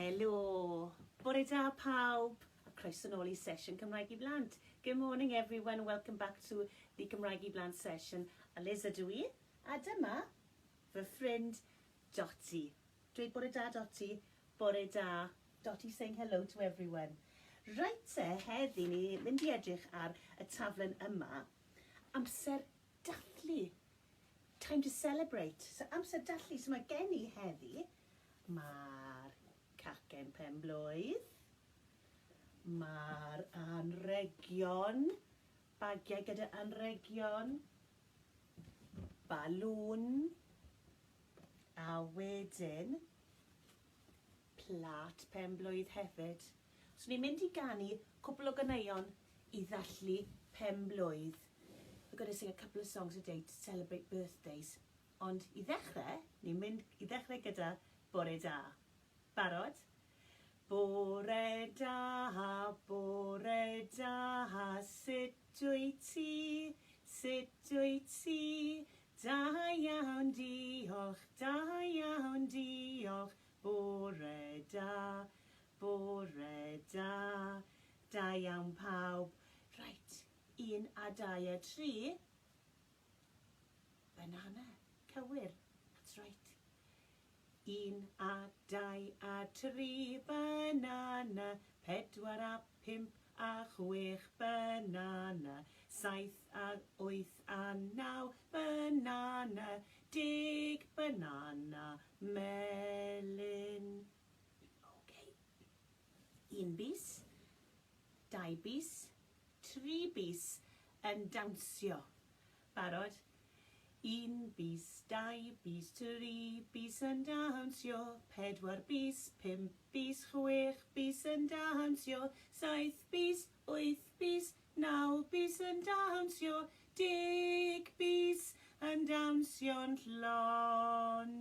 Helo, bore da pawb, a croeso nôl I sesiwn Cymraeg I Blant. Good morning everyone, welcome back to the Cymraeg I Blant session. A Liz ydw I, a dyma fy ffrind Dotty. Dweud bore da Dotty, bore da. Dotty saying hello to everyone. Right heddi ni mynd I edrych ar y taflen yma. Amser dathlu. Time to celebrate. So amser dathlu, so mae gen I heddi. Mae'r cacen pen-blwydd. Mae'r anregion. Bagiau gyda anregion. Balwn. A wedyn plat pen-blwydd hefyd. So ni'n mynd I ganu cwbl o ganeuon I ddathlu pen-blwydd. We're going to sing a couple of songs a day to celebrate birthdays. Ond I ddechrau, ni'n mynd I ddechrau gyda bore da. Barod? Bore da, sut wyt ti? Sut wyt ti? Da iawn, diolch, da iawn, diolch. Bore da, da iawn pawb. Right, 1 a 2 a 3. Banana, cywir, that's right. 1 a 2 a 3 banana, 4 a 5 a 6 banana, 7 a 8 a 9 banana, 10 banana melyn. Okay. 1 bis, 2 bis, 3 bis yn dawnsio. Barod? 1 bis, 2 bis, 3 bis yn dawnsio, 4 bis, 5 bis, 6 bis yn dawnsio, 7 bis, 8 bis, 9 bis yn dawnsio, 10 bis yn dawnsio'n llon.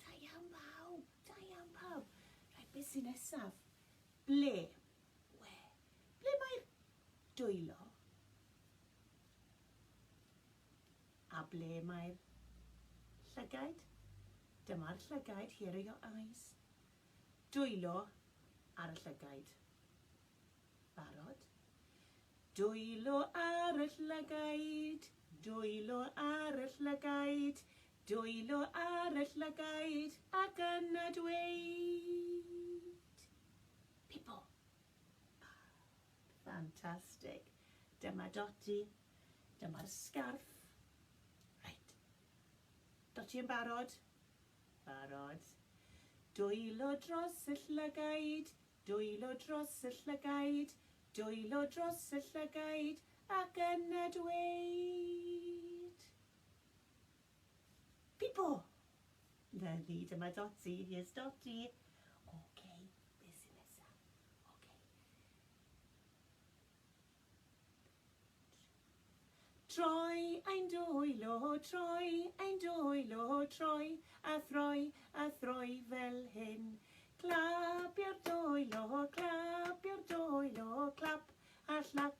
Da iawn pawb, da iawn pawb. Rhaid beth sy'n nesaf? Ble? Ble mae'r dwylo? A ble mae'r llygaid? Dyma'r llygaid, here are your eyes. Dwylo ar y llygaid. Barod? Dwylo ar y llygaid, dwylo ar y llygaid, dwylo ar y llygaid, ac yna dweud. People. Fantastic. Dyma Dotty, dyma'r sgarff. Dotty yn barod? Barod. Dwylo dros y llygaid, dwylo dros y llygaid, dwylo dros y llygaid, ac yna dweud. People! Na ni, dyma Dotty, here's Dotty. Okay, beth sy'n nesaf? Okay. Troi ein dwylo, troi ein dwylo, troi a throi fel hyn. Clapio'r dwylo, clapio'r dwylo, clap a chlap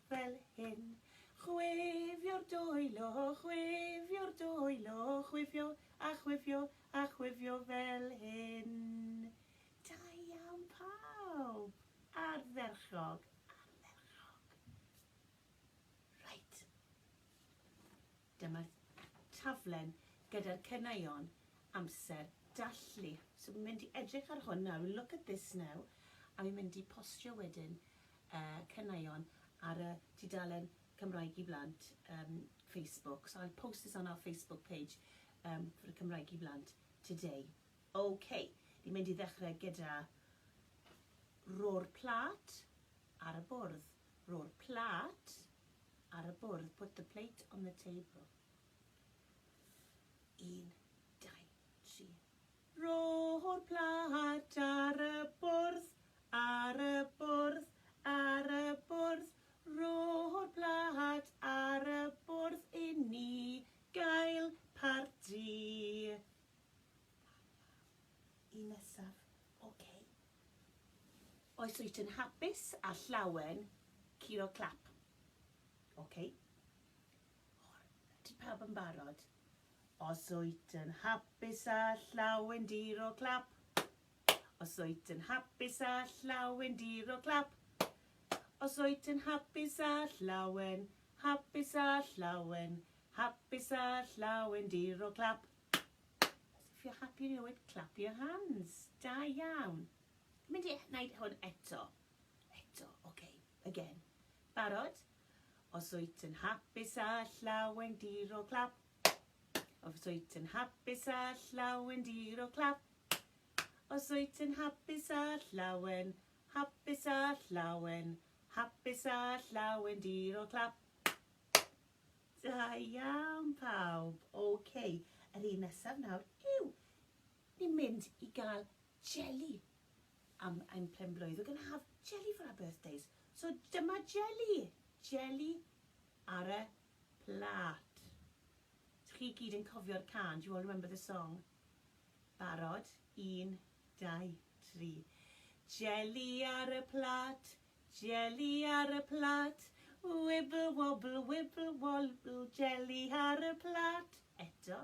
fel hyn. Chwifio'r dwylo, chwifio'r dwylo, chwifio a chwifio a chwifio fel hyn. Da iawn pawb, ardderchog. Dyma'r taflen gyda'r caneuon amser dathlu. So we'n mynd I edrych ar hwn now, look at this now, a we'n mynd I postio wedyn caneuon ar y tudalen Cymraeg I Blant Facebook. So I'll post this on our Facebook page for Cymraeg I Blant today. Okay, ni'n mynd I ddechrau gyda ro'r plat ar y bwrdd. Ro'r plat ar y bwrdd, put the plate on the table. 1, 2, 3. Ro'r plat ar y bwrdd, ar y bwrdd, ar y bwrdd. Ro'r plat ar y bwrdd I ni gael parti. Un nesaf, okay. Oes wyt yn hapus a llawen, curo clap. Okay. Ti pawb yn barod? Os wyt yn hapus a llawen diro clap. Os wyt yn hapus a llawen dir o clap. Os wyt yn hapus a llawen, hapus a llawen, hapus a llawen dir o clap. If you're happy you know it, clap your hands. Da iawn. Mynd i wneud hwn eto. Eto, okay, again. Barod? Os wyt yn hapus a llawen dir o clap. Os wyt yn hapus a llawen dir o clap. Os wyt yn hapus a llawen, hapus a llawen, hapus a llawen dir o clap. Da iawn pawb. Okay, yr un nesaf nawr yw ni'n mynd i gael jelly am ein penblwydd. We're going to have jelly for our birthdays. So dyma jelly. Jelly ar y plat. Chi gyd yn cofio'r can. Do you all remember the song? Barod? 1, 2, 3. Jelly ar y plat. Jelly ar y plat. Wibble wobble, wibble wobble. Jelly ar y plat. Eto.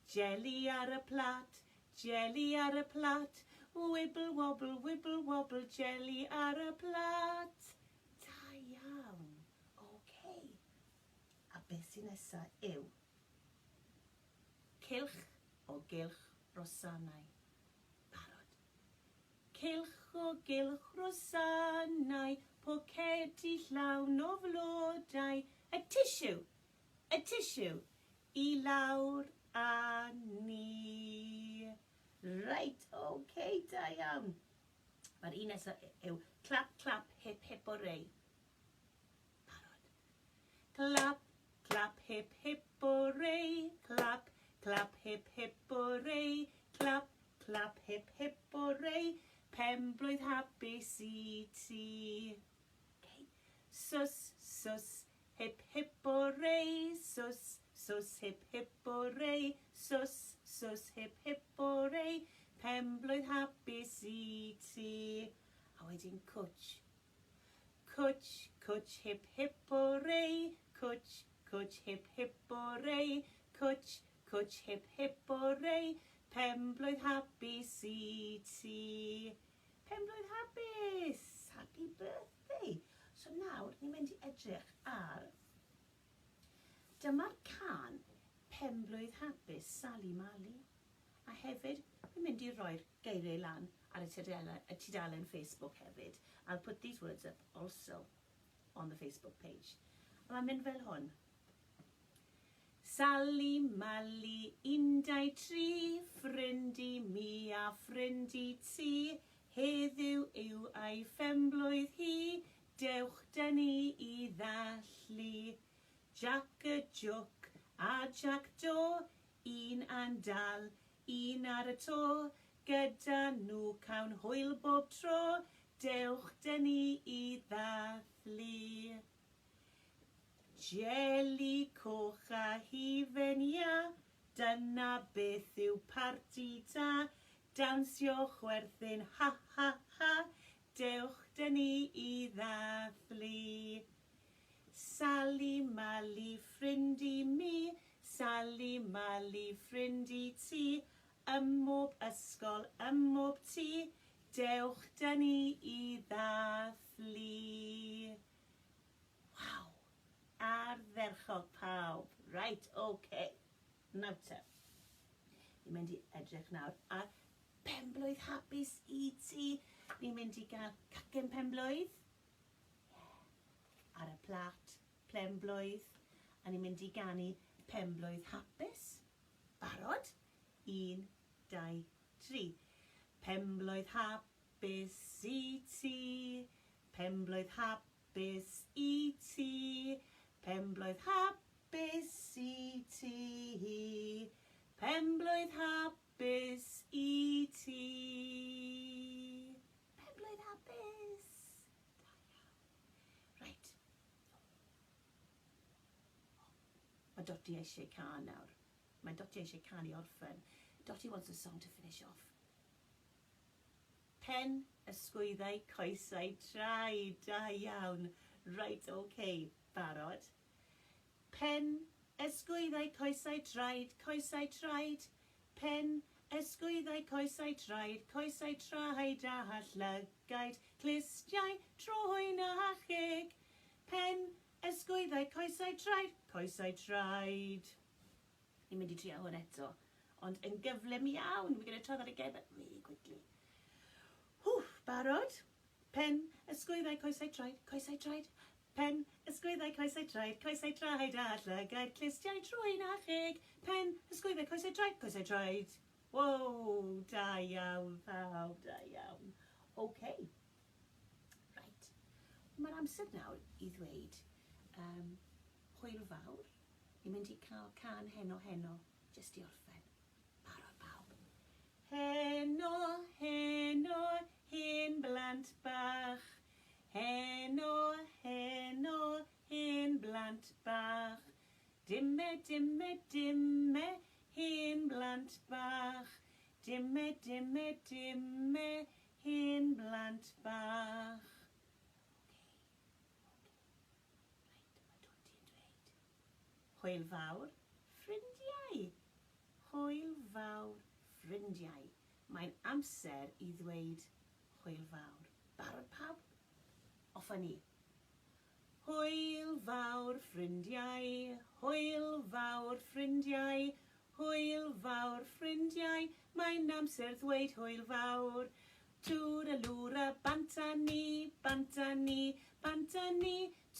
Jelly ar y plat. Jelly ar y plat. Wibble wobble, wibble wobble. Jelly ar y plat. Da iawn. Okay. A beth sy'n nesa yw cylch o gylch rosanau. Barod. Cylch o gylch rosanau, pocedi llawn o flodau. A tissue i lawr a ni. Right, okay, da iawn. Mae'r un nesaf yw clap, clap, hip, hip, hooray. Barod. Clap, clap, hip, hip, hooray. Clap, clap, hip, hip, hooray. Clap, clap, hip, hip, hooray. Penblwydd hapus I ti. Okay. Sus, sus, hip, hip, hooray. Sus, sus, hip, hip, hooray. Sus, sus, hip, hip, hooray. Penblwydd hapus I ti. A wedyn cwtch. Cwtch, cwtch, hip, hip, hooray. Cwtch, cwtch, hip, hip, hooray. Cwtch, cwtch, hip, hip, hooray. Penblwydd hapus I ti. Penblwydd hapus. Happy birthday. So nawr, ni'n mynd I edrych ar dyma'r can Penblwydd hapus Sali Mali. A hefyd, ni'n mynd I roi'r geiriau lan ar y tudalen Facebook hefyd. I'll put these words up also on the Facebook page. A mae'n mynd fel hwn. Sali Mali 1, 2, 3, ffrindi mi a ffrindi ti. Heddiw yw ei phenblwydd hi, dewch dyn ni I ddathlu. Jack y Jook a Jack Do, un a'n dal, un ar y to, gyda nhw cawn hwyl bob tro, dewch dyn ni I ddathlu. Jelly coch a hifenia, dyna beth yw parti da, dawnsio chwerthin ha ha ha, dewch dyn ni I ddathlu. Sali Mali ffrindi mi, Sali Mali ffrindi ti, mob ysgol, mob ti, dewch dyn ni I ddathlu. Wow, ardderchog pawb. Right, okay. Nawr te, ni'n mynd I edrych nawr ar penblwydd hapus I ti. Ni'n mynd I gael cacen penblwydd. Ar y plat, penblwydd. A ni'n mynd I ganu penblwydd hapus. Barod? 1, 2, 3. Penblwydd hapus I ti. Penblwydd hapus I ti. Penblwydd hapus I ti. Penblwydd hapus I ti. Penblwydd hapus. Right. Mae Dotty eisiau can nawr. Mae Dotty eisiau can I orffen. Dotty wants a song to finish off. Pen, ysgwyddau, coesau, traed. Da iawn. Right, okay. Barod. Pen, ysgwyddau, coesau, traed, coesau, traed. Pen, ysgwyddau, coesau traed a llygaid, clistiau, trwyn a chig. Pen, ysgwyddau, coesau traed. Ni'n mynd i trio hwn eto, ond yn gyflym iawn. We're going to try that again, but really quickly. Barod? Pen, ysgwyddau, coesau traed. Pen, ysgwyddau, coesau traed a llygaid, clistiau, trwyn a chig. Pen, ysgwyddau, coesau traed. Whoa, da iawn, pawb, da iawn. Okay. Right. Mae'r amser nawr i ddweud hwyl fawr. Ni'n mynd i cael can heno, jyst i orffen. Barod pawb. Heno, hen blant bach. Heno, hen blant bach. Dimme, hen blant bach. Dimme, hen blant bach. Hwyl fawr, ffrindiau. Hwyl fawr, ffrindiau. Mae'n amser i ddweud hwyl fawr. Barod pawb? Offa ni. Hwyl fawr, ffrindiau. Hwyl fawr, ffrindiau. Hwyl fawr, ffrindiau. Mae'n amser ddweud hwyl fawr. Twralwra, banta ni.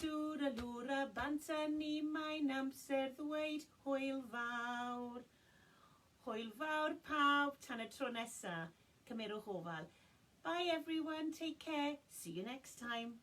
Twralwra, banta ni. Mae'n amser ddweud hwyl fawr. Hwyl fawr pawb, tan y tro nesa. Cymerwch ofal. Bye everyone, take care. See you next time.